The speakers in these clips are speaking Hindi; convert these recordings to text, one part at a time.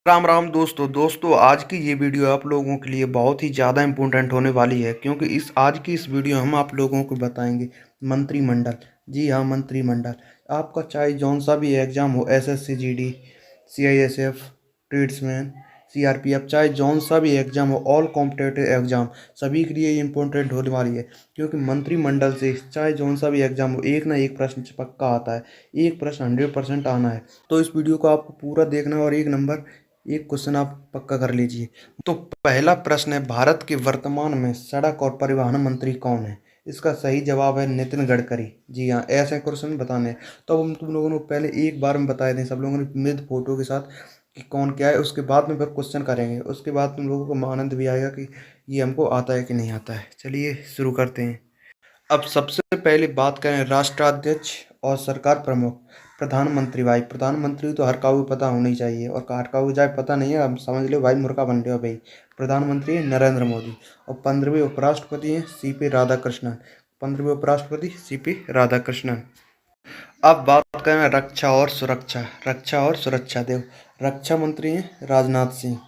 राम राम दोस्तों आज की ये वीडियो आप लोगों के लिए बहुत ही ज़्यादा इम्पोर्टेंट होने वाली है क्योंकि इस वीडियो हम आप लोगों को बताएंगे मंत्रिमंडल। जी हाँ, मंत्रिमंडल। आपका चाहे जौन सा भी एग्ज़ाम हो, SSC GD, CISF, tradesman, CRPF, चाहे जौन सा भी एग्ज़ाम हो, ऑल कॉम्पिटिटिव एग्ज़ाम सभी के लिए इम्पोर्टेंट होने वाली है क्योंकि मंत्रिमंडल से चाहे जौन सा भी एग्ज़ाम हो, एक ना एक प्रश्न पक्का आता है। एक प्रश्न 100% आना है। तो इस वीडियो को आपको पूरा देखना है और एक क्वेश्चन आप पक्का कर लीजिए। तो पहला प्रश्न है, भारत के वर्तमान में सड़क और परिवहन मंत्री कौन है? इसका सही जवाब है नितिन गडकरी। जी हाँ, ऐसे क्वेश्चन बताने हैं। तो हम तुम लोगों को पहले एक बार में बताए दें सब लोगों ने विद फोटो के साथ कि कौन क्या है, उसके बाद में फिर क्वेश्चन करेंगे। उसके बाद तुम लोगों को आनंद भी आएगा कि ये हमको आता है कि नहीं आता है। चलिए शुरू करते हैं। अब सबसे पहले बात करें राष्ट्राध्यक्ष और सरकार प्रमुख। प्रधानमंत्री, भाई प्रधानमंत्री तो हर काऊ पता होना ही चाहिए, और हर काऊ जाए पता नहीं है अब समझ लो भाई, मुर्गा बन रहे हो भाई। प्रधानमंत्री नरेंद्र मोदी। और 15वें उपराष्ट्रपति हैं सीपी राधाकृष्णन। 15वें उपराष्ट्रपति सीपी राधाकृष्णन। अब बात करें रक्षा और सुरक्षा। रक्षा और सुरक्षा देव। रक्षा मंत्री हैं राजनाथ सिंह।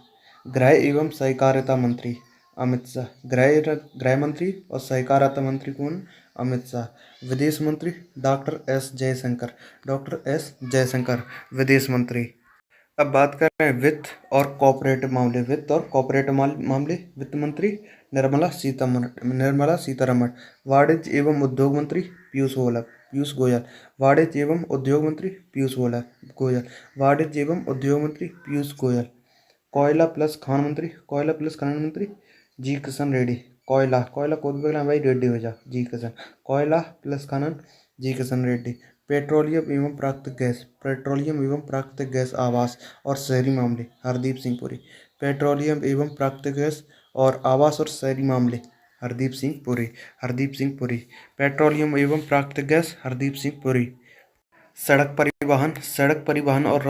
गृह एवं सहकारिता मंत्री अमित शाह। गृह मंत्री और सहकारिता मंत्री कौन? अमित शाह। विदेश मंत्री doctor S Jaishankar. Doctor S Jaishankar विदेश मंत्री। अब बात कर रहे हैं वित्त और कॉर्पोरेट मामले। वित्त और कॉर्पोरेट मामले। वित्त मंत्री निर्मला सीतारमण। वाणिज्य एवं उद्योग मंत्री पीयूष गोयल। वाणिज्य एवं उद्योग मंत्री गोयल। वाणिज्य एवं उद्योग मंत्री पीयूष गोयल। कोयला प्लस खान मंत्री जी किशन रेड्डी। कोयला कोयला को भाई रेड्डी हो जा, जी किशन। कोयला प्लस खनन जी किशन रेड्डी। पेट्रोलियम एवं प्राकृतिक गैस आवास और शहरी मामले हरदीप सिंह पुरी। पेट्रोलियम एवं प्राकृतिक गैस और आवास और शहरी मामले हरदीप सिंह पुरी। पेट्रोलियम एवं प्राकृतिक गैस हरदीप सिंह पुरी। सड़क परिवहन और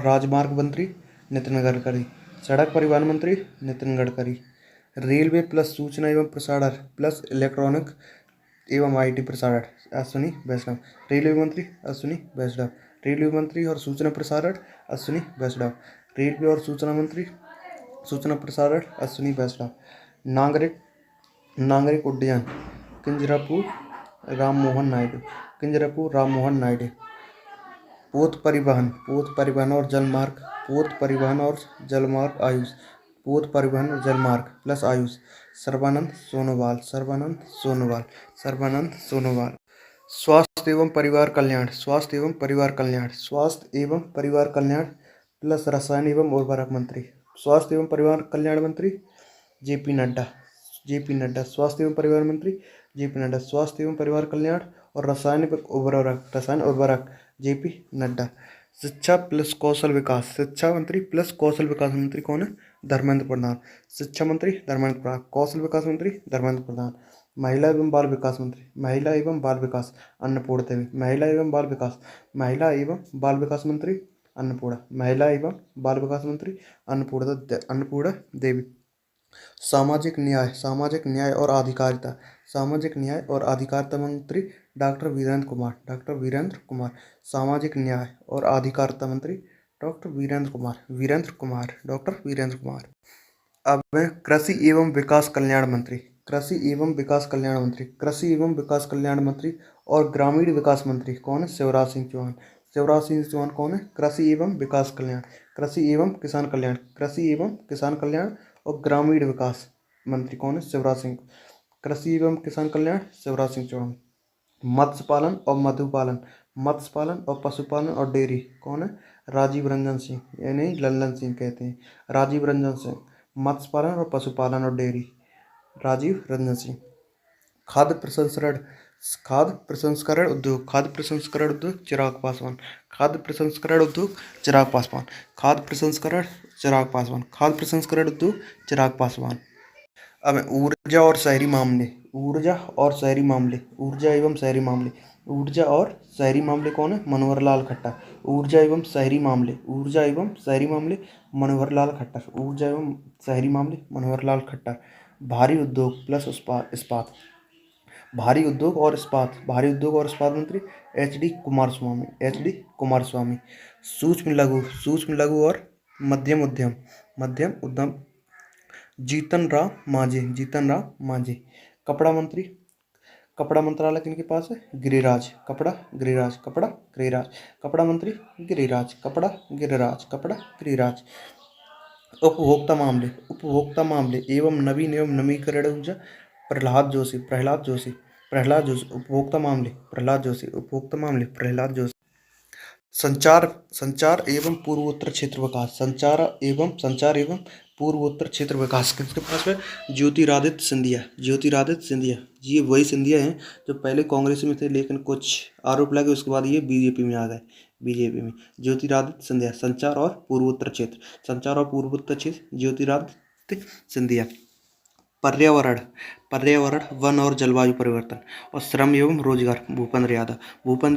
राजमार्ग मंत्री नितिन गडकरी। सड़क परिवहन मंत्री नितिन गडकरी। रेलवे प्लस सूचना एवं प्रसारण प्लस इलेक्ट्रॉनिक एवं आईटी प्रसारण अश्विनी वैष्णव। रेलवे मंत्री अश्विनी वैष्णव। रेलवे मंत्री और सूचना प्रसारण अश्विनी वैष्णव। रेलवे और सूचना प्रसारण अश्विनी वैष्णव। नागरिक नागरिक उड्डयन किंजरापू राम मोहन नायडू। पोत परिवहन और जलमार्ग प्लस आयुष सर्बानंद सोनोवाल। स्वास्थ्य एवं परिवार कल्याण प्लस रसायन एवं उर्वरक मंत्री। स्वास्थ्य एवं परिवार कल्याण मंत्री जेपी नड्डा। स्वास्थ्य एवं परिवार मंत्री जेपी नड्डा। स्वास्थ्य एवं परिवार कल्याण और रसायन उर्वरक जेपी नड्डा। शिक्षा मंत्री कौन है? धर्मेंद्र प्रधान। शिक्षा मंत्री धर्मेंद्र प्रधान। कौशल विकास मंत्री धर्मेंद्र प्रधान। महिला एवं बाल विकास अन्नपूर्णा देवी। महिला एवं बाल विकास मंत्री अन्नपूर्णा देवी। सामाजिक न्याय और अधिकारिता मंत्री डॉक्टर वीरेंद्र कुमार। सामाजिक न्याय और अधिकारिता मंत्री डॉक्टर वीरेंद्र कुमार। अब मैं कृषि एवं विकास कल्याण मंत्री और ग्रामीण विकास मंत्री कौन है? शिवराज सिंह चौहान कौन है? कृषि एवं किसान कल्याण और ग्रामीण विकास मंत्री कौन है? कृषि एवं किसान कल्याण शिवराज सिंह चौहान। मत्स्य पालन और पशुपालन और डेयरी कौन है? राजीव रंजन सिंह, यानी लल्लन सिंह कहते हैं, राजीव रंजन सिंह। मत्स्य पालन और पशुपालन और डेयरी राजीव रंजन सिंह। खाद्य प्रसंस्करण उद्योग चिराग पासवान। अब ऊर्जा और शहरी मामले। कौन है? मनोहर लाल खट्टर। ऊर्जा एवं शहरी मामले मनोहर लाल खट्टर। भारी उद्योग और इस्पात मंत्री एच डी कुमार स्वामी। सूक्ष्म लघु और मध्यम उद्यम, मध्यम उद्यम जीतन राम मांझी। कपड़ा मंत्री, कपड़ा मंत्रालय किनके पास है? गिरिराज, कपड़ा मंत्री गिरिराज। उपभोक्ता मामले एवं नवीन एवं नवीकरण ऊर्जा प्रहलाद जोशी। संचार एवं पूर्वोत्तर क्षेत्र विकास किसके पास है? ज्योतिरादित्य सिंधिया। ये वही सिंधिया हैं जो पहले कांग्रेस में थे, लेकिन कुछ आरोप लगे, उसके बाद ये बीजेपी में आ गए। ज्योतिरादित्य सिंधिया, संचार और पूर्वोत्तर क्षेत्र ज्योतिरादित्य सिंधिया। पर्यावरण वन और जलवायु परिवर्तन और श्रम एवं रोजगार भूपेंद्र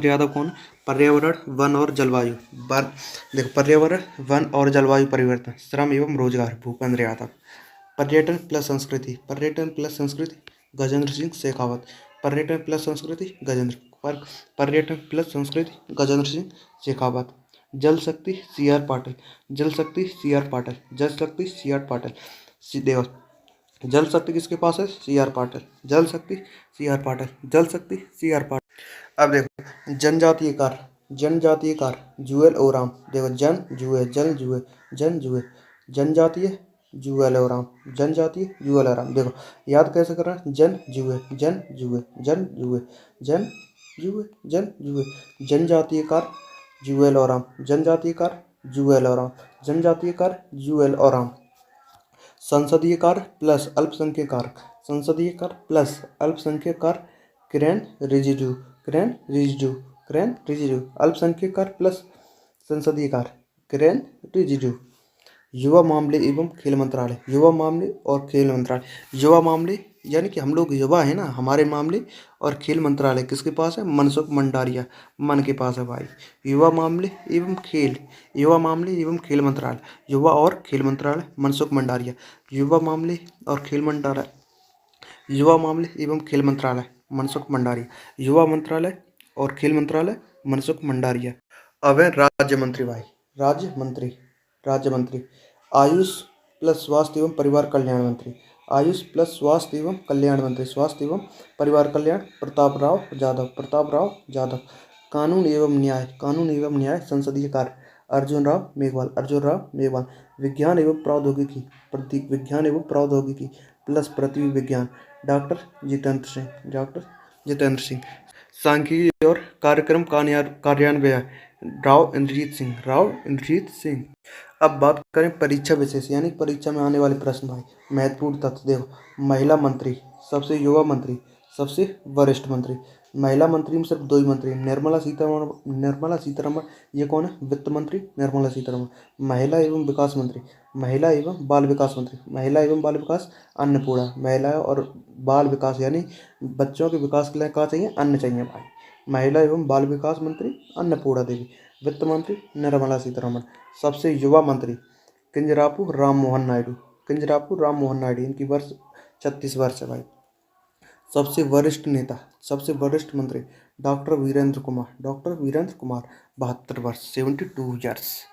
यादव कौन? पर्यावरण वन और जलवायु देखो, पर्यावरण वन और जलवायु परिवर्तन, श्रम एवं रोजगार भूपेंद्र यादव। पर्यटन प्लस संस्कृति गजेंद्र सिंह शेखावत। जल शक्ति सी आर पाटिल। जल शक्ति किसके पास है? C R Patil. अब देखो, जनजातीय कार्य जुएल ओराम। देखो, जनजातीय जुएल ओराम। देखो, याद कैसे करना है? जन जुए जनजातीय कार्य जुएल ओराम। संसदीय कार्य प्लस अल्पसंख्यक कार्य किरेन रिजिजू। अल्पसंख्यक कार्य प्लस संसदीय कार्य किरेन रिजिजू। युवा मामले एवं खेल मंत्रालय। युवा मामले यानी कि हम लोग युवा है ना, हमारे मामले और खेल मंत्रालय किसके पास है? मनसुख मंडारिया के पास है भाई। युवा मामले एवं खेल मंत्रालय, युवा और खेल मंत्रालय मनसुख मंडारिया। युवा मामले एवं खेल मंत्रालय मनसुख मंडारिया। अब है राज्य मंत्री भाई। राज्य मंत्री आयुष प्लस स्वास्थ्य एवं परिवार कल्याण मंत्री। स्वास्थ्य एवं परिवार कल्याण प्रताप राव जाधव। कानून एवं न्याय संसदीय कार्य अर्जुन राम मेघवाल। विज्ञान एवं प्रौद्योगिकी प्लस पृथ्वी विज्ञान डॉक्टर जितेंद्र सिंह। सांख्यिकी और कार्यक्रम कार्यान्वयन राव इंद्रजीत सिंह। अब बात करें परीक्षा विशेष यानी परीक्षा में आने वाले प्रश्न भाई। महत्वपूर्ण तथ्य देखो, महिला मंत्री, सबसे युवा मंत्री, सबसे वरिष्ठ मंत्री। महिला मंत्री में सिर्फ दो ही मंत्री, निर्मला सीतारमण। ये कौन है? वित्त मंत्री निर्मला सीतारमण। महिला एवं बाल विकास अन्नपूर्णा। महिला और बाल विकास यानी बच्चों के विकास के लिए क्या चाहिए? अन्न चाहिए भाई। महिला एवं बाल विकास मंत्री अन्नपूर्णा देवी। वित्त मंत्री निर्मला सीतारमण। सबसे युवा मंत्री किंजरापू राम मोहन नायडू। इनकी वर्ष 36 वर्ष है भाई। सबसे वरिष्ठ नेता, सबसे वरिष्ठ मंत्री डॉक्टर वीरेंद्र कुमार 72 वर्ष 72 ईयर्स।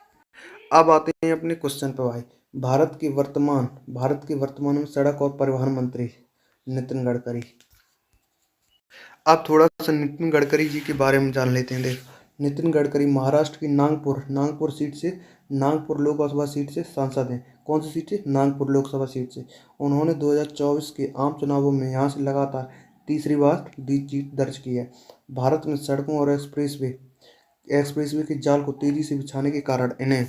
अब आते हैं अपने क्वेश्चन पे भाई। भारत के वर्तमान में सड़क और परिवहन मंत्री नितिन गडकरी। अब थोड़ा सा नितिन गडकरी जी के बारे में जान लेते हैं। देख, नितिन गडकरी महाराष्ट्र की नागपुर लोकसभा सीट से सांसद हैं। कौन सी सीट से? नागपुर लोकसभा सीट से। उन्होंने 2024 के आम चुनावों में यहाँ से लगातार तीसरी बार जीत दर्ज की है। भारत में सड़कों और एक्सप्रेसवे के जाल को तेजी से बिछाने के कारण इन्हें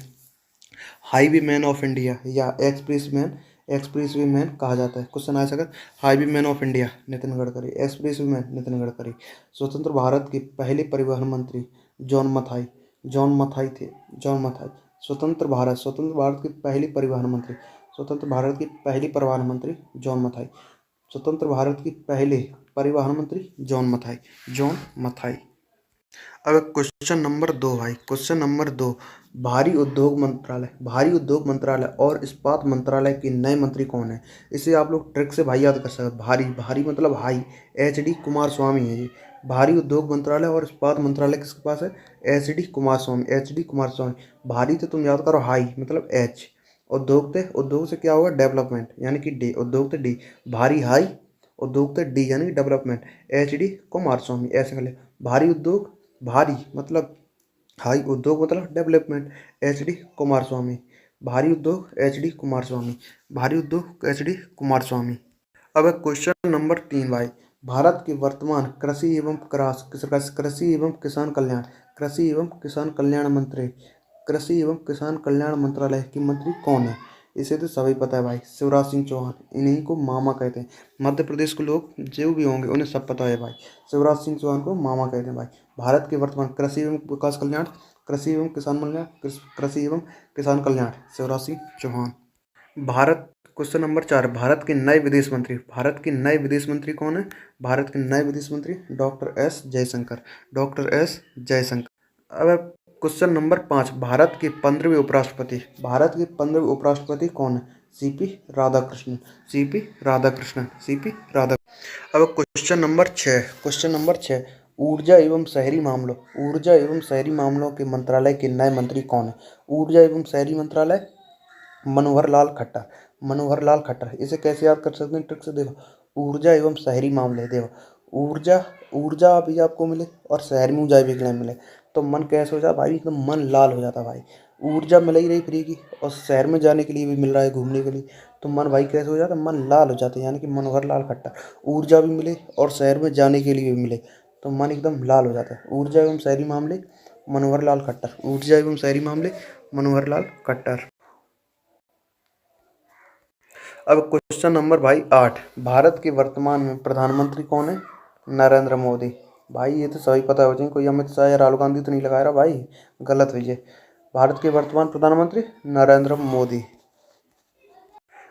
हाईवे मैन ऑफ इंडिया या एक्सप्रेसवे मैन कहा जाता है। क्वेश्चन आ सकता है, highway man of India Nitin Gadkari, expressway man Nitin Gadkari. स्वतंत्र भारत के पहले परिवहन मंत्री जॉन मथाई थे। स्वतंत्र भारत की पहली परिवहन मंत्री जॉन मथाई। अब क्वेश्चन नंबर 2 भाई। भारी उद्योग मंत्रालय और इस्पात मंत्रालय के नए मंत्री कौन है? इसे आप लोग ट्रिक से भाई याद कर सकते हैं। भारी मतलब हाई, HD कुमार स्वामी है ये। भारी उद्योग मंत्रालय और इस्पात मंत्रालय किसके पास है? H D Kumaraswamy, H D Kumaraswamy. भारी तो तुम याद करो हाई मतलब एच, उद्योग थे, उद्योग से क्या होगा? डेवलपमेंट यानी कि डी, उद्योग थे डी, भारी हाई, उद्योग थे डी यानी कि डेवलपमेंट, एच डी कुमारस्वामी ऐसे कर ले। भारी उद्योग, भारी मतलब हाई, उद्योग मतलब डेवलपमेंट, एच डी कुमारस्वामी। भारी उद्योग एच डी कुमारस्वामी, भारी उद्योग एच डी कुमारस्वामी। अब क्वेश्चन नंबर 3 भाई, भारत के वर्तमान कृषि एवं किसान कल्याण, कृषि एवं किसान कल्याण मंत्री, कृषि एवं किसान कल्याण मंत्रालय के मंत्री कौन है? इसे तो सभी पता है भाई, शिवराज सिंह चौहान, इन्हीं को मामा कहते हैं। मध्य प्रदेश के लोग जो भी होंगे उन्हें सब पता है भाई, शिवराज सिंह चौहान को मामा कहते हैं भाई। भारत के वर्तमान कृषि एवं विकास कल्याण, कृषि एवं किसान कल्याण, कृषि एवं किसान कल्याण, शिवराज सिंह चौहान। भारत, क्वेश्चन नंबर 4, भारत के नए विदेश मंत्री, भारत के नए विदेश मंत्री कौन है? भारत के नए विदेश मंत्री doctor S Jaishankar, doctor S Jaishankar. अब क्वेश्चन नंबर 5, भारत के 15वें उपराष्ट्रपति, भारत के 15वें उपराष्ट्रपति कौन है? CP Radhakrishnan, CP Radhakrishnan, CP Radha. अब क्वेश्चन नंबर 6, क्वेश्चन नंबर 6, ऊर्जा एवं शहरी मामलों, ऊर्जा एवं शहरी मामलों के मंत्रालय के नए मंत्री कौन है? ऊर्जा एवं शहरी मंत्रालय मनोहर लाल खट्टर, मनोहर लाल खट्टर। इसे कैसे याद कर सकते हैं? ट्रिक से देखो, ऊर्जा एवं शहरी मामले, देखो ऊर्जा, ऊर्जा अभी आपको मिले और शहर में ऊर्जा भी मिले तो मन कैसे हो जाता भाई? एकदम मन लाल हो जाता भाई। ऊर्जा मिल ही रही फ्री की और शहर में जाने के लिए भी मिल रहा है घूमने के लिए, तो मन भाई कैसे हो जाता? मन लाल हो जाता है, यानी कि मनोहर लाल खट्टर। ऊर्जा भी मिले और शहर में जाने के लिए भी मिले तो मन एकदम लाल हो जाता है। ऊर्जा एवं शहरी मामले मनोहर लाल खट्टर, ऊर्जा एवं शहरी मामले मनोहर लाल खट्टर। अब क्वेश्चन नंबर भाई 8, भारत के वर्तमान में प्रधानमंत्री कौन है? नरेंद्र मोदी। भाई ये तो सभी पता हो चाहिए, कोई अमित शाह या राहुल गांधी तो नहीं लगा रहा भाई, गलत हुई है। भारत के वर्तमान प्रधानमंत्री नरेंद्र मोदी।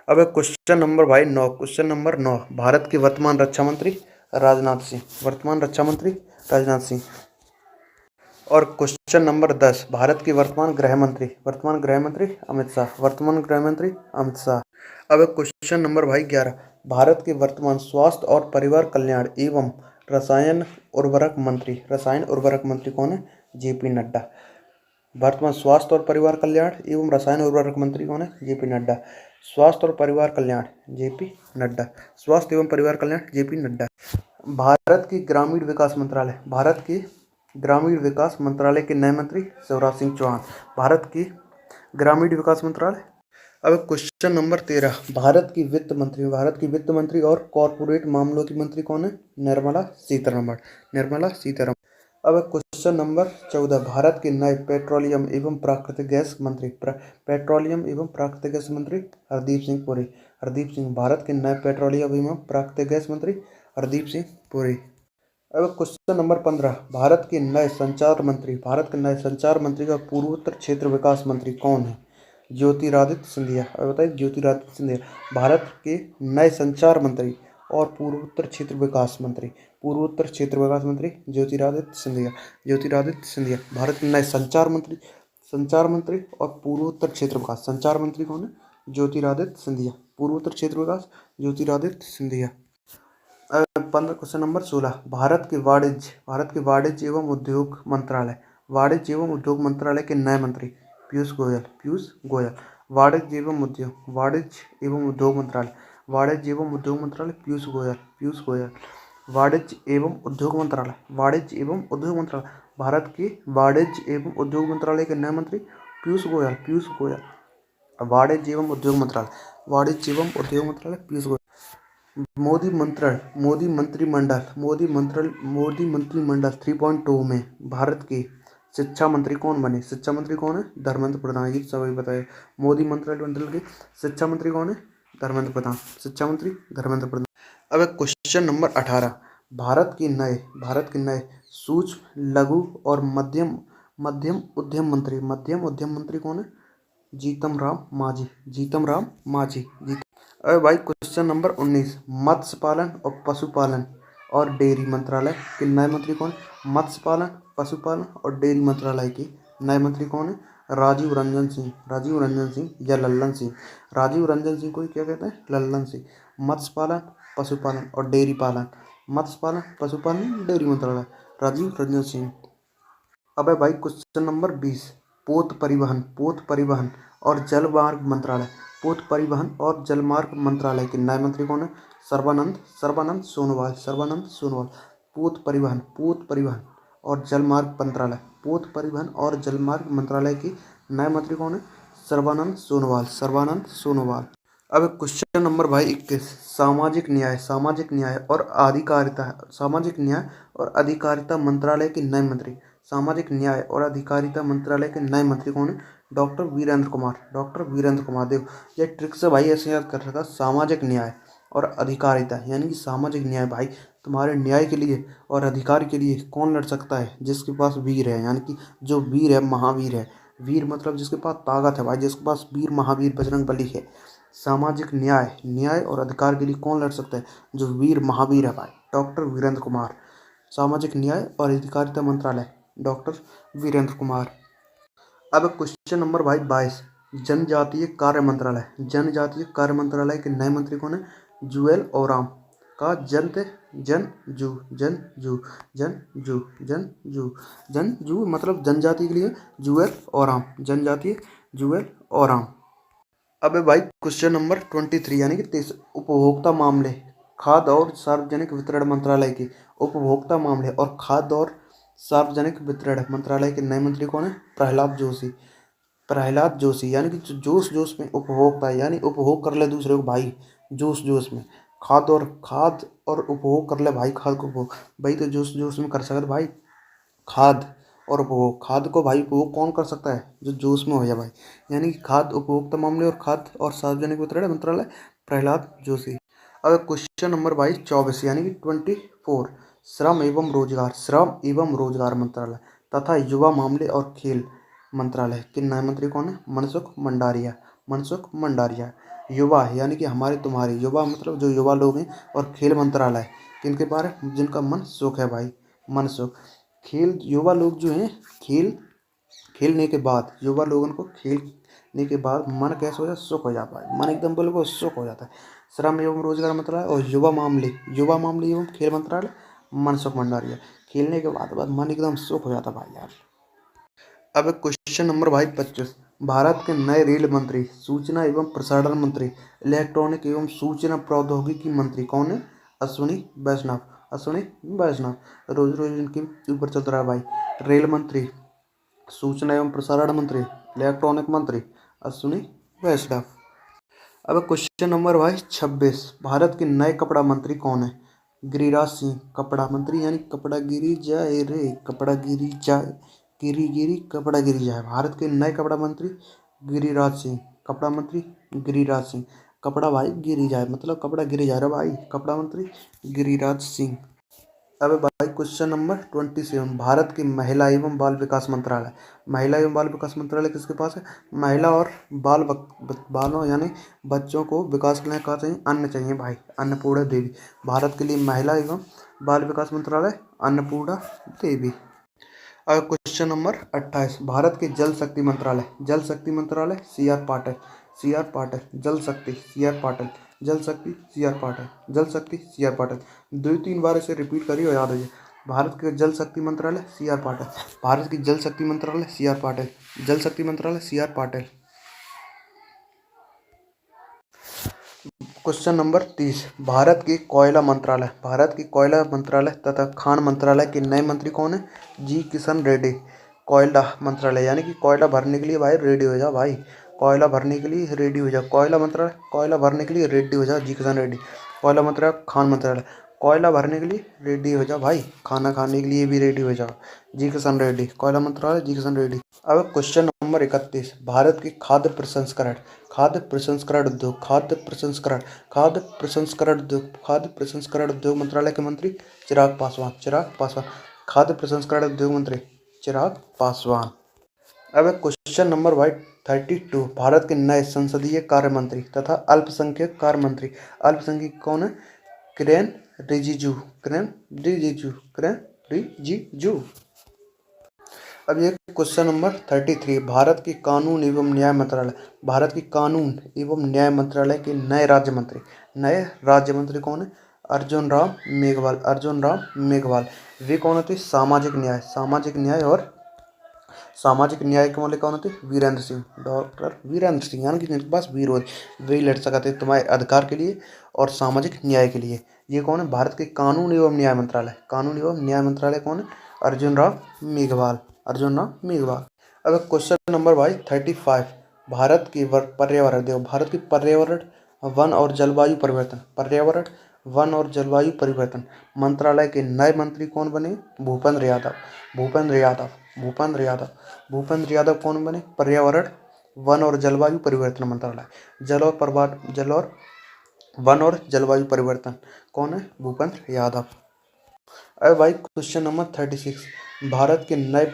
अब क्वेश्चन नंबर भाई 9, क्वेश्चन नंबर 9, भारत के वर्तमान रक्षा मंत्री राजनाथ सिंह, वर्तमान रक्षा मंत्री राजनाथ सिंह। और क्वेश्चन नंबर 10, भारत के वर्तमान गृह मंत्री, वर्तमान गृह मंत्री अमित शाह, वर्तमान गृह मंत्री अमित शाह। अब क्वेश्चन नंबर भाई 11, भारत के वर्तमान स्वास्थ्य और परिवार कल्याण एवं रसायन उर्वरक मंत्री, रसायन उर्वरक मंत्री कौन है? जेपी नड्डा। वर्तमान स्वास्थ्य और परिवार कल्याण एवं रसायन उर्वरक मंत्री कौन है? जेपी नड्डा। स्वास्थ्य और परिवार कल्याण जेपी नड्डा, स्वास्थ्य एवं परिवार कल्याण जेपी नड्डा। भारत के ग्रामीण विकास मंत्रालय, भारत के ग्रामीण विकास मंत्रालय के नए मंत्री शिवराज सिंह चौहान, भारत के ग्रामीण विकास मंत्रालय। अब क्वेश्चन नंबर 13, भारत की वित्त मंत्री, भारत की वित्त मंत्री और कॉरपोरेट मामलों की मंत्री कौन है? निर्मला सीतारमण, निर्मला सीतारमण। अब क्वेश्चन नंबर 14, भारत के नए पेट्रोलियम एवं प्राकृतिक गैस मंत्री, पेट्रोलियम एवं प्राकृतिक गैस मंत्री हरदीप सिंह पुरी, हरदीप सिंह। भारत के नए पेट्रोलियम एवं प्राकृतिक गैस मंत्री हरदीप सिंह पुरी। अब क्वेश्चन नंबर 15, भारत के नए संचार मंत्री, भारत के नए संचार मंत्री का पूर्वोत्तर क्षेत्र विकास मंत्री कौन है? ज्योतिरादित्य सिंधिया। अब बताइए, ज्योतिरादित्य सिंधिया भारत के नए संचार मंत्री और पूर्वोत्तर क्षेत्र विकास मंत्री, पूर्वोत्तर क्षेत्र विकास मंत्री ज्योतिरादित्य सिंधिया, ज्योतिरादित्य सिंधिया। भारत के नए संचार मंत्री, संचार मंत्री और पूर्वोत्तर क्षेत्र विकास, संचार मंत्री कौन है? ज्योतिरादित्य सिंधिया, पूर्वोत्तर क्षेत्र विकास ज्योतिरादित्य सिंधिया। 15, क्वेश्चन नंबर 16, भारत के वाणिज्य एवं उद्योग मंत्रालय, वाणिज्य एवं उद्योग मंत्रालय के नए मंत्री पीयूष गोयल, पीयूष गोयल। वाणिज्य एवं उद्योग, वाणिज्य एवं उद्योग मंत्रालय, वाणिज्य एवं उद्योग मंत्रालय पीयूष गोयल, पीयूष गोयल। वाणिज्य एवं उद्योग मंत्रालय, वाणिज्य एवं उद्योग मंत्रालय, भारत के वाणिज्य एवं उद्योग मंत्रालय के नए मंत्री पीयूष गोयल, पीयूष गोयल। वाणिज्य एवं उद्योग मंत्रालय, वाणिज्य एवं उद्योग मंत्रालय पीयूष गोयल। मोदी मंत्रण, मोदी मंत्रिमंडल 3.2 में भारत के शिक्षा मंत्री कौन बने? शिक्षा मंत्री कौन है? धर्मेंद्र प्रधान। ये सभी बताए, मोदी मंत्रिमंडल के शिक्षा मंत्री कौन है? धर्मेंद्र प्रधान, शिक्षा मंत्री धर्मेंद्र प्रधान। अब क्वेश्चन नंबर 18, भारत के नए सूक्ष्म लघु और मध्यम मध्यम उद्यम मंत्री, मध्यम उद्यम मंत्री कौन है? जीतन राम मांझी, जीतन राम मांझी। अरे भाई क्वेश्चन नंबर 19, मत्स्य पालन और पशुपालन और डेयरी मंत्रालय के नए मंत्री कौन? मत्स्य पालन, पशुपालन और डेयरी मंत्रालय के नए मंत्री कौन है? राजीव रंजन सिंह, राजीव रंजन सिंह या लल्लन सिंह। राजीव रंजन सिंह को क्या कहते हैं? लल्लन सिंह। मत्स्य पालन, पशुपालन और डेयरी पालन, मत्स्य पालन पशुपालन डेयरी मंत्रालय राजीव रंजन सिंह। अब है भाई क्वेश्चन नंबर 20, पोत परिवहन और जलमार्ग मंत्रालय। पोत परिवहन और जलमार्ग मंत्रालय के नए मंत्री कौन है? सर्बानंद सोनोवाल। पोत परिवहन और जलमार्ग मंत्रालय, पोत परिवहन और जलमार्ग मंत्रालय के नए मंत्री कौन है? सर्बानंद सोनोवाल। अब क्वेश्चन नंबर भाई 21, सामाजिक न्याय और अधिकारिता मंत्रालय के नए मंत्री। सामाजिक न्याय और अधिकारिता मंत्रालय के नए मंत्री कौन है? डॉक्टर वीरेंद्र कुमार। देखो ये ट्रिक से भाई ऐसे याद कर रखा, सामाजिक न्याय और अधिकारिता, यानी कि सामाजिक न्याय भाई तुम्हारे न्याय के लिए और अधिकार के लिए कौन लड़ सकता है? जिसके पास वीर है, यानी कि जो वीर है, महावीर है। वीर मतलब जिसके पास ताकत है भाई, जिसके पास वीर महावीर बजरंग बली है। सामाजिक न्याय और अधिकार के लिए कौन लड़ सकता है? जो वीर महावीर है भाई, डॉक्टर वीरेंद्र कुमार। सामाजिक न्याय और अधिकारिता मंत्रालय, डॉक्टर वीरेंद्र कुमार। अब क्वेश्चन नंबर भाई 22, जनजातीय कार्य मंत्रालय के नए मंत्री कौन है? जुएल ओराम का जनजू मतलब जनजाति के लिए जुएल ओराम। अब भाई क्वेश्चन नंबर 23, यानी कि 23, उपभोक्ता मामले खाद्य और सार्वजनिक वितरण मंत्रालय के नए मंत्री कौन है? प्रहलाद जोशी, यानी कि जोश में उपभोक्ता है, यानी उपभोग कर ले दूसरे को भाई, जोश में खाद और उपभोग कर ले भाई, खाद को उपभोग भाई, तो जोश में कर सकते भाई खाद और उपभोग। खाद को भाई उपभोग कौन कर सकता है? जो जोश में हो जाए भाई, यानी कि खाद उपभोक्ता मामले और खाद और सार्वजनिक वितरण मंत्रालय, प्रहलाद जोशी। अब क्वेश्चन नंबर भाई 24, यानी कि 24, श्रम एवं रोजगार मंत्रालय तथा युवा मामले और खेल मंत्रालय के नए मंत्री कौन है? मनसुख मंडारिया। युवा यानी कि हमारे तुम्हारे, युवा मतलब जो युवा लोग हैं, और खेल मंत्रालय किनके बारे? जिनका मन सुख है भाई, मन सुख। खेल युवा लोग जो हैं, खेलने के बाद युवा लोगों को खेलने के बाद मन कैसे हो जाता? सुख हो जाता है, मन एकदम बिल्कुल सुख हो जाता है। श्रम एवं रोजगार मंत्रालय और युवा मामले एवं खेल मंत्रालय, मनसुख मंडारिया। खेलने के बाद मन एकदम सुख हो जाता भाई यार। अब क्वेश्चन नंबर भाई 25, भारत के नए रेल मंत्री, सूचना एवं प्रसारण मंत्री, इलेक्ट्रॉनिक एवं सूचना प्रौद्योगिकी मंत्री कौन है? अश्विनी वैष्णव। रोज इनके ऊपर चलता रहा भाई। रेल मंत्री, सूचना एवं प्रसारण मंत्री, इलेक्ट्रॉनिक मंत्री, अश्विनी वैष्णव। अब क्वेश्चन नंबर भाई 26, भारत के नए कपड़ा मंत्री कौन है? गिरिराज सिंह। कपड़ा मंत्री, यानी कपड़ा गिरी जाए रे, कपड़ा गिरी जाए, कपड़ा गिरी जाए। भारत के नए कपड़ा मंत्री गिरिराज सिंह। कपड़ा मंत्री गिरिराज सिंह। कपड़ा भाई गिरी जाए मतलब कपड़ा गिरी जा रहा भाई, कपड़ा मंत्री गिरिराज सिंह। अब भाई क्वेश्चन नंबर 27, भारत की महिला एवं बाल विकास मंत्रालय किसके पास है? महिला और बालों यानी बच्चों को विकास के लिए क्या चाहिए? अन्न चाहिए भाई, अन्नपूर्णा देवी। भारत के लिए महिला एवं बाल विकास मंत्रालय, अन्नपूर्णा देवी। अब क्वेश्चन नंबर 28, भारत के जल शक्ति मंत्रालय सी आर पाटिल। जल शक्ति सी आर पाटिल। 2-3 बार इसे रिपीट करिए और याद हो जाए। भारत के जल शक्ति मंत्रालय C R Patil. Question number 30, Bharat के कोयला मंत्रालय तथा खान मंत्रालय के नए मंत्री कौन है? जी किशन रेड्डी। कोयला मंत्रालय, यानी कि कोयला भरने के लिए भाई रेडी हो जा भाई, कोयला भरने के लिए रेडी हो जा। कोयला भरने के लिए रेडी हो जा, जी किशन रेड्डी। कोयला मंत्रालय, खान मंत्रालय, कोयला भरने के लिए रेडी हो जा भाई, खाना खाने के लिए भी रेडी हो जा, जी किशन रेड्डी। कोयला मंत्रालय, जी किशन रेड्डी। अब क्वेश्चन नंबर 31, भारत के खाद्य प्रसंस्करण उद्योग मंत्रालय के मंत्री चिराग पासवान। खाद्य प्रसंस्करण उद्योग मंत्री चिराग पासवान। अब क्वेश्चन नंबर भाई 32, भारत के नए संसदीय कार्य मंत्री तथा अल्पसंख्यक कार्य मंत्री, अल्पसंख्यक कौन है? किरेन रिजिजू। अब ये क्वेश्चन नंबर 33, भारत के कानून एवं न्याय मंत्रालय के नए राज्य मंत्री कौन है? अर्जुन राम मेघवाल, अर्जुन राम मेघवाल। वे कौन थे? सामाजिक न्याय, सामाजिक न्याय और सामाजिक न्याय के वाले कौन थे? वीरेंद्र सिंह, डॉक्टर वीरेंद्र सिंह, यानी कि जिनके पास वीर हो वे ही लड़ सकते तुम्हारे अधिकार के लिए और सामाजिक न्याय के लिए। ये कौन है? भारत के कानून एवं न्याय मंत्रालय, कानून एवं न्याय मंत्रालय कौन है? अर्जुन राम मेघवाल, अर्जुन राम मेघवाल। अब क्वेश्चन नंबर भाई 35, भारत की पर्यावरण, देखो भारत की पर्यावरण वन और जलवायु परिवर्तन, पर्यावरण वन और जलवायु परिवर्तन मंत्रालय के नए मंत्री कौन बने? भूपेंद्र यादव, भूपेंद्र यादव, भूपेंद्र यादव, भूपेंद्र यादव कौन बने? पर्यावरण वन और जलवायु परिवर्तन मंत्रालय, जल और वन और जलवायु परिवर्तन कौन है? भूपेंद्र यादव। अब भाई क्वेश्चन नंबर 36, भारत के नए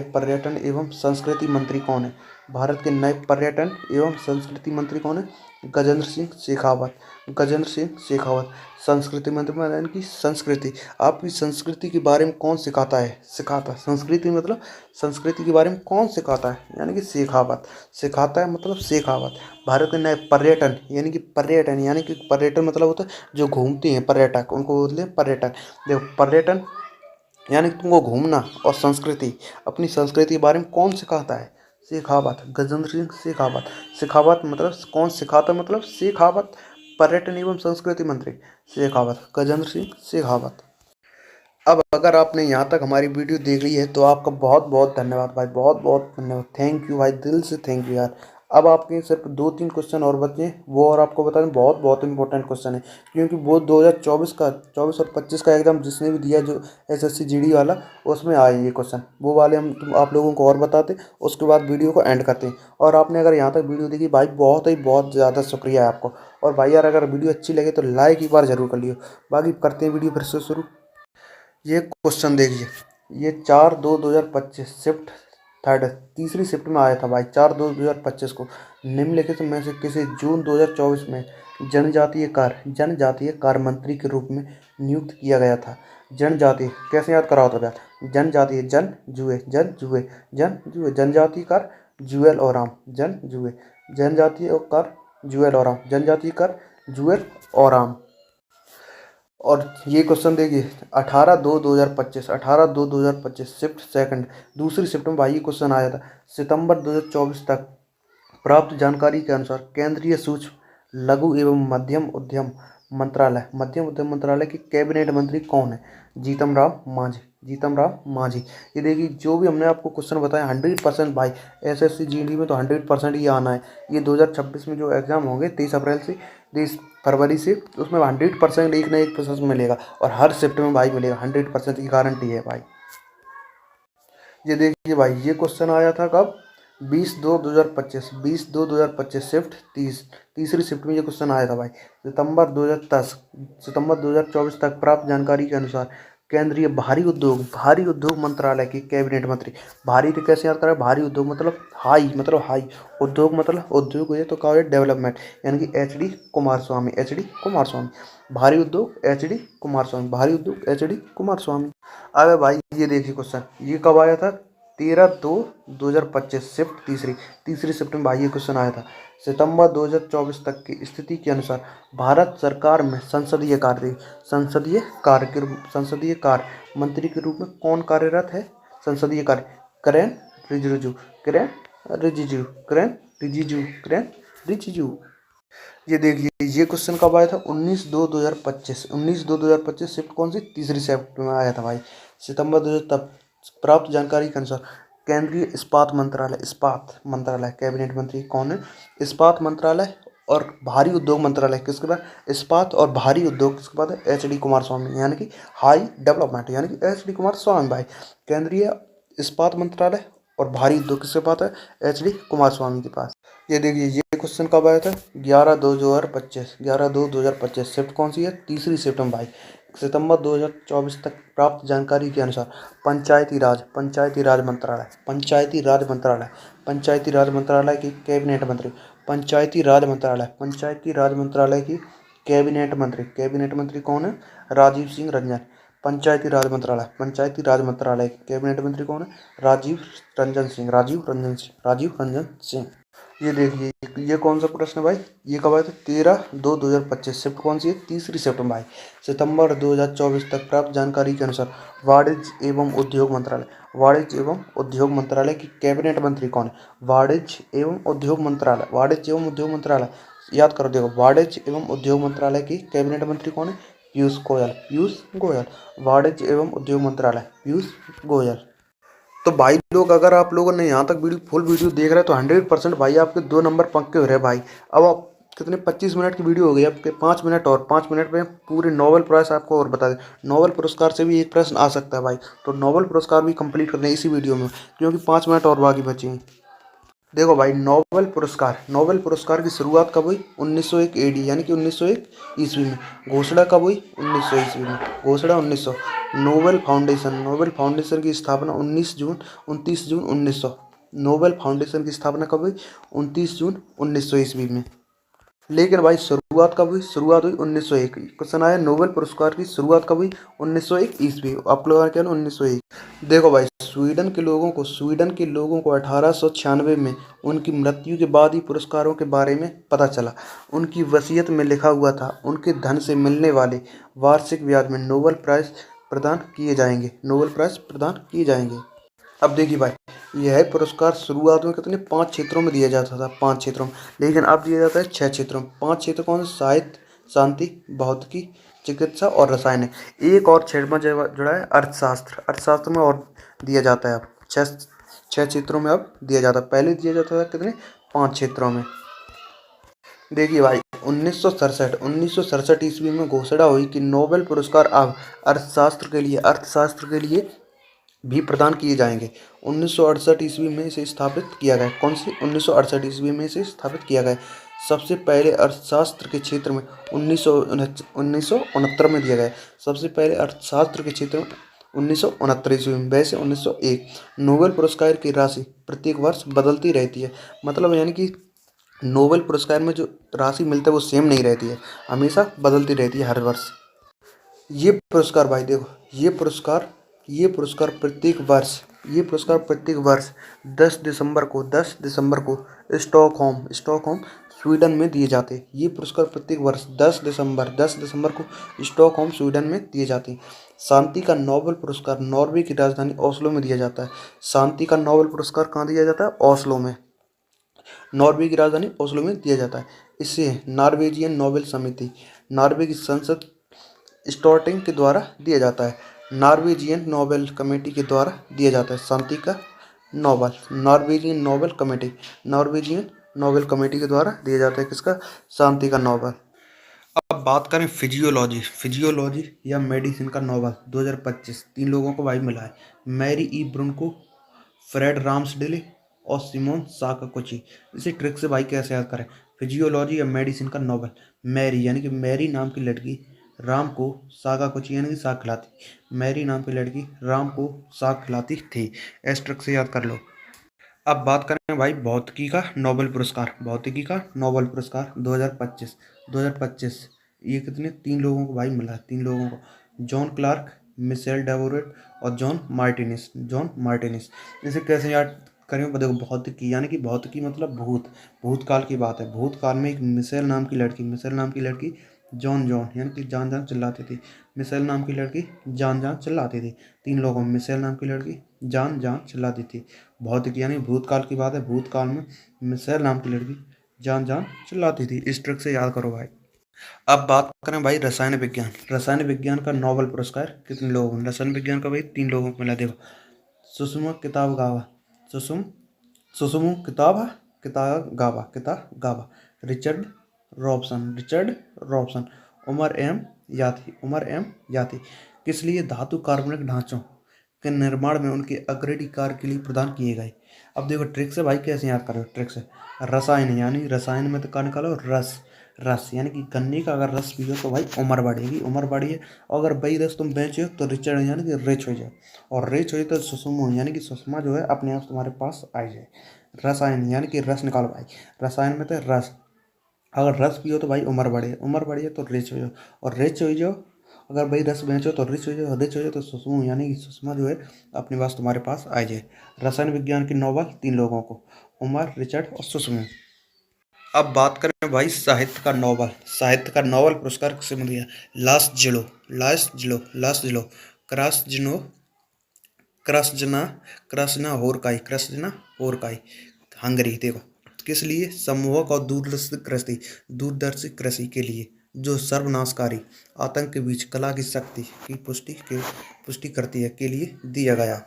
पर्यटन एवं संस्कृति मंत्री कौन है? भारत के नए पर्यटन एवं संस्कृति मंत्री कौन है? गजेंद्र सिंह शेखावत, गजेंद्र सिंह शेखावत। संस्कृति मंत्री मतलब यानी कि संस्कृति, आपकी संस्कृति के बारे में कौन सिखाता है? सिखाता, संस्कृति मतलब संस्कृति के बारे में कौन सिखाता है? यानी कि शेखावत, सिखाता है मतलब शेखावत। भारत के नए पर्यटन यानी कि पर्यटन मतलब होता है जो घूमते हैं पर्यटक, उनको बोलते हैं पर्यटन। देखो पर्यटन यानी कि तुमको घूमना, और संस्कृति, अपनी संस्कृति के बारे में कौन सिखाता है? शेखावत, गजेंद्र सिंह शेखावत। शेखावत मतलब कौन सिखाता? मतलब शेखावत, पर्यटन एवं संस्कृति मंत्री शेखावत, गजेंद्र सिंह शेखावत। अब अगर आपने यहाँ तक हमारी वीडियो देख ली है तो आपका बहुत बहुत धन्यवाद भाई, बहुत बहुत धन्यवाद, थैंक यू भाई, दिल से थैंक यू यार। अब आपके सिर्फ 2-3 क्वेश्चन और बचे हैं, वो और आपको बता दें बहुत बहुत इंपॉर्टेंट क्वेश्चन है, क्योंकि वो 2024 और 25 का एग्जाम जिसने भी दिया जो एसएससी जीडी वाला, उसमें आए ये क्वेश्चन, वो वाले आप लोगों को और बताते, उसके बाद वीडियो को एंड करते हैं। और आपने अगर यहाँ तक वीडियो देखी भाई, बहुत ही बहुत ज़्यादा शुक्रिया है आपको। और भाई यार अगर वीडियो अच्छी लगे तो लाइक एक बार जरूर कर लियो। बाकी करते हैं वीडियो फिर से शुरू। ये क्वेश्चन देखिए, ये 4/2/2025 शिफ्ट थर्ड, तीसरी शिफ्ट में आया था भाई, 4/2/2025 को। निम्नलिखित में से किसे जून 2024 में जनजातीय कार्य मंत्री के रूप में नियुक्त किया गया था? जनजातीय कैसे याद करा होता था? जनजातीय, जनजातीय कार्य जुएल ओराम, जनजातीय कार्य जुएल ओराम, जनजातीय कार्य जुएल ओराम। और ये क्वेश्चन देखिए 18/2/2025 शिफ्ट सेकंड, दूसरी शिफ्ट में भाई ये क्वेश्चन आया था। सितंबर 2024 तक प्राप्त जानकारी के अनुसार केंद्रीय सूक्ष्म लघु एवं मध्यम उद्यम मंत्रालय के कैबिनेट मंत्री कौन है? जीतन राम मांझी, जीतन राम मांझी। ये देखिए जो भी हमने आपको क्वेश्चन बताया 100% भाई, एसएससी जीडी में तो 100% ही आना है। ये 2026 में जो एग्जाम होंगे 23 अप्रैल से 23 फरवरी से, उसमें 100% एक ना एक प्रश्न मिलेगा, और हर शिफ्ट में भाई मिलेगा, 100% की गारंटी है भाई। ये देखिए भाई ये क्वेश्चन आया था कब? 20/2/2025 शिफ्ट तीसरी शिफ्ट में ये क्वेश्चन आया था भाई। सितंबर 2024 तक प्राप्त जानकारी के अनुसार केंद्रीय भारी उद्योग मंत्रालय के कैबिनेट मंत्री। भारी तो कैसे याद करें? भारी उद्योग मतलब हाई, उद्योग मतलब उद्योग हो तो क्या डेवलपमेंट, यानी कि एचडी कुमारस्वामी, भारी उद्योग एचडी कुमारस्वामी, भारी उद्योग एचडी कुमारस्वामी। अबे भाई ये देखिए क्वेश्चन, ये कब आया था? 13/2/2025 शिफ्ट तीसरी शिफ्ट में भाई ये क्वेश्चन आया था। सितंबर 2024 तक की स्थिति के अनुसार भारत सरकार में संसदीय कार्य मंत्री के रूप में कौन कार्यरत है? संसदीय कार्य किरेन रिजिजू, किरेन रिजिजू। ये देखिए ये क्वेश्चन कब आया था? 19/2/2025 शिफ्ट कौन सी? तीसरी शिफ्ट में आया था भाई। सितंबर 2000 तक प्राप्त जानकारी के अनुसार केंद्रीय इस्पात मंत्रालय कैबिनेट मंत्री कौन है? इस्पात मंत्रालय और भारी उद्योग मंत्रालय किसके पास? इस्पात और भारी उद्योग किसके पास है? एचडी कुमारस्वामी, यानी कि हाई डेवलपमेंट, यानी कि एचडी कुमारस्वामी भाई। केंद्रीय इस्पात मंत्रालय और भारी उद्योग किसके पास है? एचडी कुमारस्वामी के पास। ये देखिए ये क्वेश्चन कब आया था? 11/2/2025 शिफ्ट कौन सी है? तीसरी शिफ्ट में भाई। सितंबर 2024 तक प्राप्त जानकारी के अनुसार पंचायती राज मंत्रालय की कैबिनेट मंत्री, पंचायती राज मंत्रालय की कैबिनेट मंत्री कौन है? राजीव सिंह रंजन। पंचायती राज मंत्रालय की कैबिनेट मंत्री कौन है? राजीव रंजन सिंह। ये देखिए, ये कौन सा प्रश्न है भाई? ये कब आया था? 13/2/2025। शिफ्ट कौन सी है? तीसरी शिफ्ट में भाई। सितंबर 2024 तक प्राप्त जानकारी के अनुसार वाणिज्य एवं उद्योग मंत्रालय, वाणिज्य एवं उद्योग मंत्रालय की कैबिनेट मंत्री कौन है? वाणिज्य एवं उद्योग मंत्रालय, वाणिज्य एवं उद्योग मंत्रालय, याद करो। देखो, वाणिज्य एवं उद्योग मंत्रालय की कैबिनेट मंत्री कौन है? पीयूष गोयल, पीयूष गोयल। वाणिज्य एवं उद्योग मंत्रालय, पीयूष गोयल। तो भाई लोग, अगर आप लोगों ने यहाँ तक फुल वीडियो देख रहे हैं तो 100% भाई आपके 2 नंबर पक्के हो रहे हैं भाई। अब आप कितने 25 मिनट की वीडियो हो गई आपके, 5 मिनट और 5 मिनट में पूरे नोबेल प्राइज आपको और बता दें। नोबेल पुरस्कार से भी एक प्रश्न आ सकता है भाई, तो नोबेल पुरस्कार भी कंप्लीट करना है इसी वीडियो में, क्योंकि 5 मिनट और बाकी बचे हैं। देखो भाई, नोबेल पुरस्कार की शुरुआत कब हुई? 1901 एडी, यानी कि 1901 ईस्वी में। घोषणा कब हुई? 1900 ईस्वी में, घोषणा 1900। नोबेल फाउंडेशन की स्थापना 29 जून 1900। नोबेल फाउंडेशन की स्थापना कब हुई? 29 जून 1900 ईस्वी में। लेकिन भाई शुरुआत कब हुई? शुरुआत हुई 1901। क्वेश्चन आया, नोबेल पुरस्कार की शुरुआत कब हुई? 1901 ईस्वी। आप लोग क्या ना, 1901। देखो भाई, स्वीडन के लोगों को 1896 में उनकी मृत्यु के बाद ही पुरस्कारों के बारे में पता चला। उनकी वसीयत में लिखा हुआ था, उनके धन से मिलने वाले वार्षिक ब्याज में नोबेल प्राइज प्रदान किए जाएंगे, नोबेल प्राइज प्रदान किए जाएंगे। अब देखिए भाई, यह पुरस्कार शुरुआत में कितने 5 क्षेत्रों में दिया जाता था, 5 क्षेत्रों में, लेकिन अब दिया जाता है 6 क्षेत्रों में। 5 क्षेत्र कौन से? साहित्य, शांति, भौतिकी, चिकित्सा और रसायन है। एक और क्षेत्र में जुड़ा है अर्थशास्त्र, अर्थशास्त्र में और दिया जाता है। अब 6 क्षेत्रों में अब दिया जाता है, पहले दिया जाता था कितने? 5 क्षेत्रों में। देखिए भाई, 1967 ईस्वी में घोषणा हुई कि नोबेल पुरस्कार अब अर्थशास्त्र के लिए भी प्रदान किए जाएंगे। 1968 ईस्वी में इसे स्थापित किया गया। कौन सी? 1968 ईस्वी में इसे स्थापित किया गया। सबसे पहले अर्थशास्त्र के क्षेत्र में 1969 में दिया गया। सबसे पहले अर्थशास्त्र के क्षेत्र में 1969 ईस्वी में। वैसे 1901। नोबेल पुरस्कार की राशि प्रत्येक वर्ष बदलती रहती है, मतलब यानी कि नोबेल पुरस्कार में जो राशि मिलता है वो सेम नहीं रहती है, हमेशा बदलती रहती है हर वर्ष। ये पुरस्कार भाई देखो, ये पुरस्कार प्रत्येक वर्ष 10 दिसंबर को स्टॉकहोम स्वीडन में दिए जाते हैं। ये पुरस्कार प्रत्येक वर्ष 10 दिसंबर को स्टॉकहोम स्वीडन में दिए जाते हैं। शांति का नोबेल पुरस्कार नॉर्वे की राजधानी ओस्लो में दिया जाता है। शांति का नोबेल पुरस्कार कहाँ दिया जाता है? ओस्लो में, नॉर्वे की राजधानी ओस्लो में दिया जाता है। इसे नॉर्वेजियन नोबेल समिति, नॉर्वे की संसद स्टॉर्टिंग के द्वारा दिया जाता है। नॉर्वेजियन नोबेल कमेटी के द्वारा दिया जाता है शांति का नोबेल। नॉर्वेजियन नोबेल कमेटी के द्वारा दिया जाता है किसका? शांति का नोबेल। अब बात करें फिजियोलॉजी या मेडिसिन का नोबेल 2025 3 लोगों को भाई मिला है। मैरी ई ब्रुनको, फ्रेड राम्सडेले और सिमोन साकागुची। इसे ट्रिक से भाई कैसे याद करें? फिजियोलॉजी या मेडिसिन का नोबेल, मैरी यानी कि मैरी नाम की लड़की राम को साकागुची यानी कि साग खिलाती, मैरी नाम की लड़की राम को साग खिलाती थी। इस ट्रिक से याद कर लो। अब बात करें भाई भौतिकी का नोबेल पुरस्कार, 2025 ये कितने? 3 लोगों को भाई मिला है, 3 लोगों को, जॉन क्लार्क, मिशेल डेवोरेट और जॉन मार्टिनिस। इसे कैसे याद करें? देखो, भौतिकी यानी कि भौतिकी मतलब भूतकाल की बात है। भूतकाल में एक मिशेल नाम की लड़की जॉन यानी कि जान चिल्लाती थी। मिशेल नाम की लड़की जान चिल्लाती थी। 3 लोगों में मिशेल नाम की लड़की जान चिल्लाती थी। भौतिकी यानी भूतकाल की बात है, भूतकाल में मिशेल नाम की लड़की जान चिल्लाती थी। इस ट्रिक से याद करो भाई। अब बात करें भाई रसायन विज्ञान का नोबेल पुरस्कार कितने लोगों को? रसायन विज्ञान का भाई 3 लोगों को मिला। देखो, Susumu Kitagawa, Richard Robson, Omar M Yaghi. किस लिए? धातु कार्बनिक ढांचों के निर्माण में उनके अग्रणी कार्य के लिए प्रदान किए गए। अब देखो, ट्रिक से भाई कैसे याद करो? ट्रिक से, रसायन में तो का निकालो रस यानी कि गन्ने का अगर रस पियो तो भाई उम्र बढ़ी है। और अगर वही रस तुम बेचो तो रिचर्ड यानी कि रिच हो जाए, और रिच हो जाए तो सुषमा यानी कि सुषमा जो है अपने आप तुम्हारे पास आ जाए। रसायन यानी कि रस निकालो भाई, रसायन में तो रस, अगर रस पियो तो भाई उम्र बढ़े तो रिच हो जाओ, और रिच हो जाओ अगर भाई रस बेचो तो रिच हो जाओ तो सुषमा यानी कि सुषमा जो है अपने पास तुम्हारे पास आ जाए। रसायन विज्ञान की नोबेल 3 लोगों को, उमर, रिचर्ड और सुषमा। अब बात करें भाई साहित्य का नोबेल पुरस्कार किसे मिल गया? लास जिलो क्रासजिनो क्रस्जना क्रस्जना होरकाई हंगरी। देखो किस लिए? समूहक और दूरदर्शी कृषि के लिए जो सर्वनाशकारी आतंक के बीच कला की शक्ति की पुष्टि करती है के लिए दिया गया।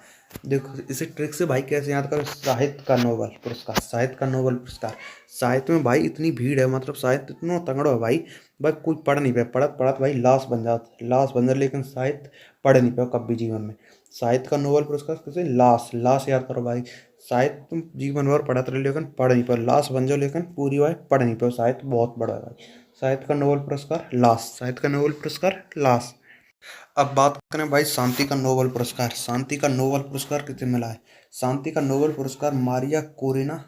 देखो इसे ट्रिक से भाई कैसे याद करो? साहित्य का नोबेल पुरस्कार। साहित्य में भाई इतनी भीड़ है, मतलब साहित्य इतना तगड़ा है भाई, भाई कोई पढ़ नहीं पाए, पढ़त पढ़त भाई लाश बन जाए, लेकिन साहित्य पढ़ नहीं पाओ कभी जीवन में। साहित्य का नोबेल पुरस्कार किसे? लाश याद करो भाई। साहित्य तुम जीवन भर पढ़ते रहे लेकिन पढ़ नहीं पाओ, लाश बन जाओ लेकिन पूरी भाई पढ़ नहीं पाओ। साहित्य बहुत बड़ा है भाई। साहित्य का नोबेल पुरस्कार लाश। अब बात करें भाई शांति का नोबेल पुरस्कार। शांति का नोबेल पुरस्कार किसे मिला है? शांति का नोबेल पुरस्कार मारिया कोरिना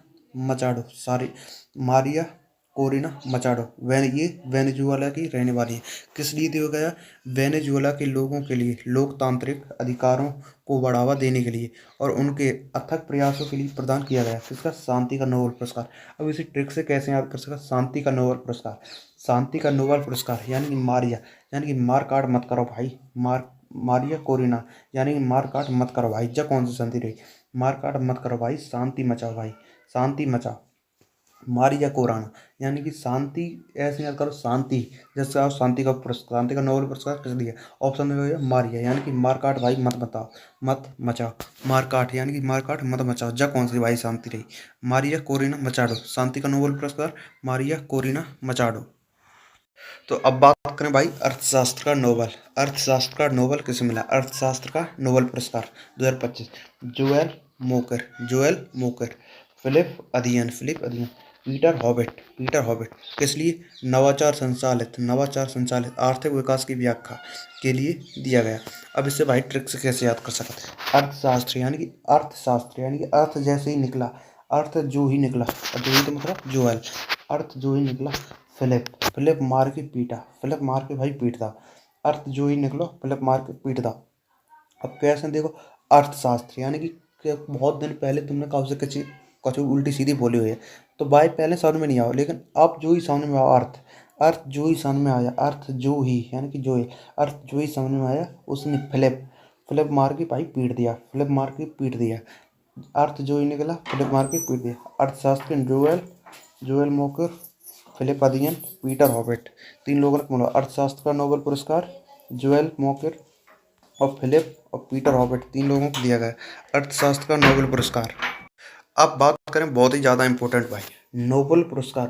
मचाडो ये वेनेजुएला की रहने वाली है। किस लिए दिया गया? वेनेजुएला के लोगों के लिए लोकतांत्रिक अधिकारों को बढ़ावा देने के लिए और उनके अथक प्रयासों के लिए प्रदान किया गया। किसका? शांति का नोबेल पुरस्कार। अब इसी ट्रिक से कैसे याद कर सकते? शांति का नोबेल पुरस्कार यानी कि यानी कि मार काट मत करो भाई। मारिया कोरिना यानी कि मार काट मत करो भाई। जब कौन सी संधि रही? मार काट मत करो भाई, शांति मचाओ भाई, शांति मचाओ। मारिया कोराना यानी कि शांति, ऐसे याद करो शांति। जैसे आप शांति का नोबेल पुरस्कार किस दिया? ऑप्शन में मारिया यानी कि मार काट भाई मत मचाओ। मार काट यानी कि मार काट मत मचाओ। जब कौन सी भाई शांति रही? Maria Corina Machado. शांति का नोबेल पुरस्कार मारिया कोरिना मचाडो। तो अब बात करें भाई अर्थशास्त्र का नोबेल किसे मिला? अर्थशास्त्र का नोबेल पुरस्कार 2025 Joel Mokyr Philippe Aghion Peter Howitt. किस लिए? नवाचार संचालित आर्थिक विकास की व्याख्या के लिए दिया गया। अब इससे भाई ट्रिक से कैसे याद कर सकते हैं? अर्थशास्त्र यानी कि अर्थ जैसे ही निकला, अर्थ जो ही निकला, जो ही तो मतलब जोएल, अर्थ जो ही निकला फिलिप मार के भाई पीटता। अर्थ जो ही निकलो फिलिप मार के पीटता। अब कैसे? देखो अर्थशास्त्र यानी कि बहुत दिन पहले तुमने कहा उसे कुछ उल्टी सीधी बोली हुई है, तो भाई पहले समझ में नहीं आओ, लेकिन अब जो ही समझ में आओ अर्थ जो ही समझ में आया, अर्थ जो ही यानी कि जो ही अर्थ जो ही समझ में आया, उसने फिलिप मार के भाई पीट दिया। अर्थ जो ही निकला फिलिप मार के पीट दिया। अर्थशास्त्र Joel Mokyr Philippe Aghion Peter Howitt, 3 लोगों को मिला अर्थशास्त्र का नोबेल पुरस्कार। जोएल मोकर और फिलिप और पीटर हॉबिट, 3 लोगों को दिया गया अर्थशास्त्र का नोबेल पुरस्कार। अब बात करें बहुत ही ज़्यादा इंपॉर्टेंट भाई, नोबेल पुरस्कार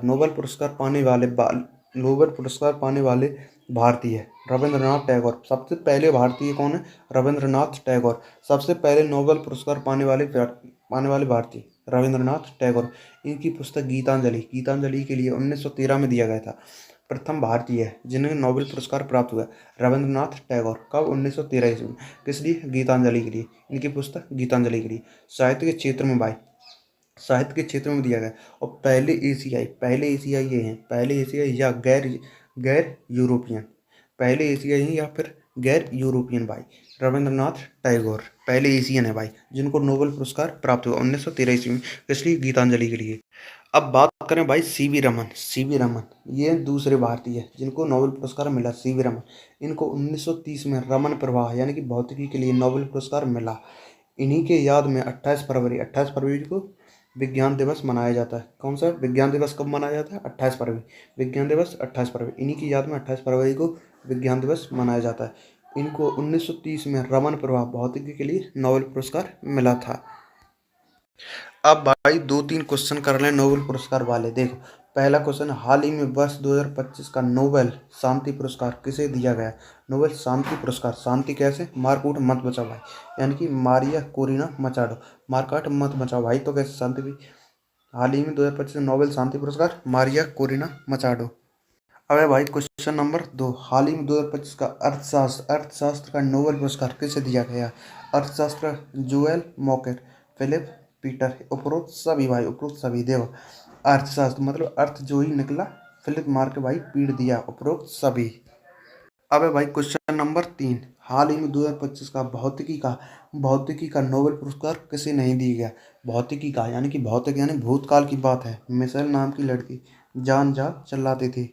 पाने वाले भारतीय रविंद्रनाथ टैगोर। सबसे पहले भारतीय कौन है? रविंद्रनाथ टैगोर। सबसे पहले नोबेल पुरस्कार पाने वाले भारतीय रविंद्रनाथ टैगोर। इनकी पुस्तक गीतांजलि के लिए 1913 में दिया गया था। प्रथम भारतीय है जिन्हें नोबेल पुरस्कार प्राप्त हुआ रविंद्रनाथ टैगोर। कब? 1913 ईस्वी में। किस लिए? गीतांजलि के लिए। इनकी पुस्तक गीतांजलि के लिए। साहित्य के क्षेत्र में दिया गया। और पहले एशियाई ये हैं, पहले एशियाई या गैर यूरोपियन, पहले एशियाई हैं या फिर गैर यूरोपियन भाई। रविंद्रनाथ टैगोर पहले एशियन है भाई जिनको नोबेल पुरस्कार प्राप्त हुआ 1913 ईस्वी में। इसलिए गीतांजलि के लिए। अब बात करें भाई सीवी रमन ये दूसरे भारतीय हैं जिनको नोबेल पुरस्कार मिला। सीवी रमन, इनको 1930 में रमन प्रवाह यानी कि भौतिकी के लिए नोबेल पुरस्कार मिला। इन्हीं के याद में 28 फरवरी को विज्ञान दिवस मनाया जाता है। कौन सा विज्ञान दिवस कब मनाया जाता है? 28 फरवरी। विज्ञान दिवस 28 फरवरी, इन्हीं की याद में 28 फरवरी को विज्ञान दिवस मनाया जाता है। इनको 1930 में रमन प्रवाह भौतिकी के लिए नोबेल पुरस्कार मिला था। अब भाई 2-3 क्वेश्चन कर लें नोबेल पुरस्कार वाले। देखो पहला क्वेश्चन, हाल ही में वर्ष 2025 का नोबेल शांति पुरस्कार किसे दिया गया? नोबेल शांति पुरस्कार। शांति कैसे? मारकूट मत बचाओ भाई, यानी कि मारिया कोरिना मचाडो, मारकाट मत बचाओ भाई। तो कैसे शांति भी? हाल ही में 2025 नोबेल शांति पुरस्कार मारिया कोरिना मचाडो। अब है भाई क्वेश्चन नंबर 2, हाल ही में 2025 का अर्थशास्त्र का नोबेल पुरस्कार किसे दिया गया? अर्थशास्त्र जोएल मोकर, फिलिप पीटर, उपरोक्त सभी। देखो अर्थशास्त्र मतलब अर्थ जो ही निकला फिलिप मार के भाई पीट दिया, उपरोक्त सभी। अब है भाई क्वेश्चन नंबर 3, हाल ही में 2025 का भौतिकी का नोबेल पुरस्कार किसे नहीं दिया गया? भौतिकी का यानी कि भौतिक यानी भूतकाल की बात है। मिसाइल नाम की लड़की जान चलाती थी।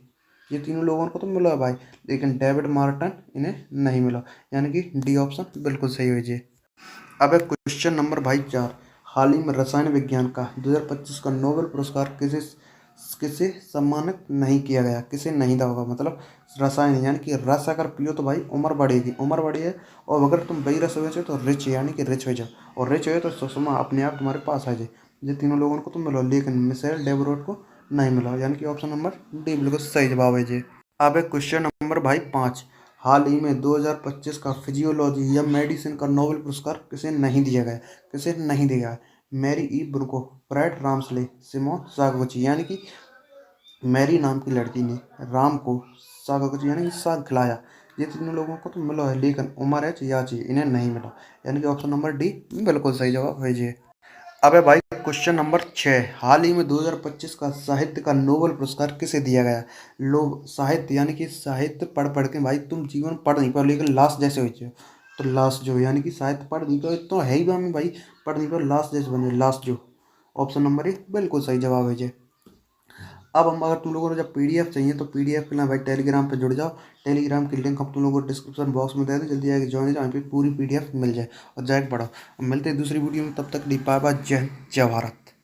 ये तीनों लोगों को तो मिला है भाई, लेकिन डेविड मार्टन इन्हें नहीं मिला, यानी कि डी ऑप्शन बिल्कुल सही हो जी। अब एक क्वेश्चन नंबर भाई 4। हाल ही में रसायन विज्ञान का 2025 का नोबेल पुरस्कार किसे किसे सम्मानित नहीं किया गया? किसे नहीं दिया होगा, मतलब रसायन यानी कि रस अगर पियो तो भाई उम्र बढ़ी है, और अगर तुम वही रस हो तो रिच यानी कि रिच हो जाओ, और रिच हो तो सुषमा अपने आप तुम्हारे पास आ जाए। ये तीनों लोगों को तुम मिलो, लेकिन मिसाइल डेवरोट को नहीं मिला, यानी कि ऑप्शन नंबर डी बिल्कुल सही जवाब है जी। अब एक क्वेश्चन नंबर भाई 5। हाल ही में 2025 का फिजियोलॉजी या मेडिसिन का नोबेल पुरस्कार किसे नहीं दिया गया? किसे नहीं दिया गया? मैरी ई ब्रुको, ब्राइट रामसले, सिमोन सागुची, यानी कि मैरी नाम की लड़की ने राम को सागुची यानी कि साग खिलाया। ये तीनों लोगों को तो मिला है, लेकिन उमर एच याची इन्हें नहीं मिला, यानी कि ऑप्शन नंबर डी बिल्कुल सही जवाब है जी। अबे भाई क्वेश्चन नंबर 6। हाल ही में 2025 का साहित्य का नोबेल पुरस्कार किसे दिया गया? लो साहित्य यानी कि साहित्य पढ़ पढ़ के भाई तुम जीवन पढ़ नहीं पाओ, लेकिन लास्ट जैसे हो जाओ। तो लास्ट जो यानी कि साहित्य पढ़ नहीं पाओ तो है ही बा में भाई, पढ़ नहीं पाओ लास्ट जैसे बने लास्ट जो। ऑप्शन नंबर ए बिल्कुल सही जवाब है जी। अब हम अगर तुम लोगों को जब पीडीएफ चाहिए तो पीडीएफ के लिए भाई टेलीग्राम पे जुड़ जाओ। टेलीग्राम की लिंक हम तुम लोगों को डिस्क्रिप्शन बॉक्स में दे दें, जल्दी आके ज्वाइन हो जाओ, पे पूरी पीडीएफ मिल जाए और जाके पढ़ो। अब मिलते हैं दूसरी वीडियो में, तब तक बाय बाय, जय हिंद, जय भारत।